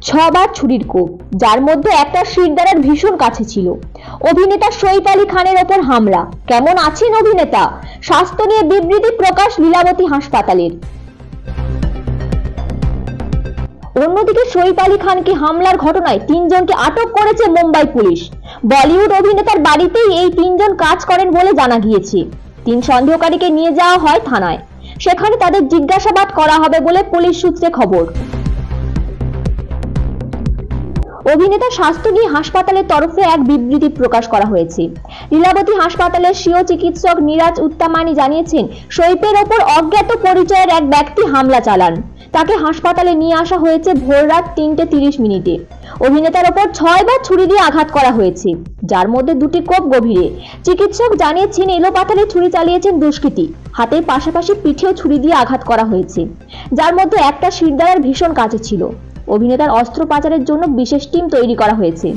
ছবার ছুরির কোপ, যার মধ্যে একটা শিরদাঁড়ার ভীষণ কাছে ছিল। অভিনেতা সইফ আলী খানের ওপর হামলা। কেমন আছেন অভিনেতা? স্বাস্থ্য নিয়ে বিবৃতি প্রকাশ লীলাবতী হাসপাতালের। অন্যদিকে সইফ আলী খানকে হামলার ঘটনায় 3 জনকে আটক করেছে মুম্বাই পুলিশ। বলিউড অভিনেতার বাড়িতেই এই 3 জন কাজ করেন বলে জানা গিয়েছে। 3 সন্দেহকারীকে নিয়ে যাওয়া হয় থানায়। সেখানে তাদের জিজ্ঞাসাবাদ করা হবে বলে পুলিশ সূত্রে খবর। অভিনেতা স্বাস্থ্য নিয়ে হাসপাতালের তরফে এক বিবৃতি প্রকাশ করা হয়েছে। লীলাবতী হাসপাতালের স্বীয় চিকিৎসক নিরাজ উত্তামানি জানিয়েছেন, সইফের ওপর অজ্ঞাত পরিচয়ের এক ব্যক্তি হামলা চালান। তাকে হাসপাতালে নিয়ে আসা হয়েছে ভোররাত 3:30 মিনিটে। অভিনেতার ওপর 6 বার ছুরি দিয়ে আঘাত করা হয়েছে, যার মধ্যে 2টি কোপ গভীরে। চিকিৎসক জানিয়েছেন, এলোপাথারি ছুরি চালিয়েছেন দুষ্কৃতী। হাতের পাশাপাশি পিঠেও ছুরি দিয়ে আঘাত করা হয়েছে, যার মধ্যে একটা শিরদাঁড়ার ভীষণ কাছে ছিল। অভিনেতার অস্ত্রোপচারের জন্য বিশেষ টিম তৈরি করা হয়েছে।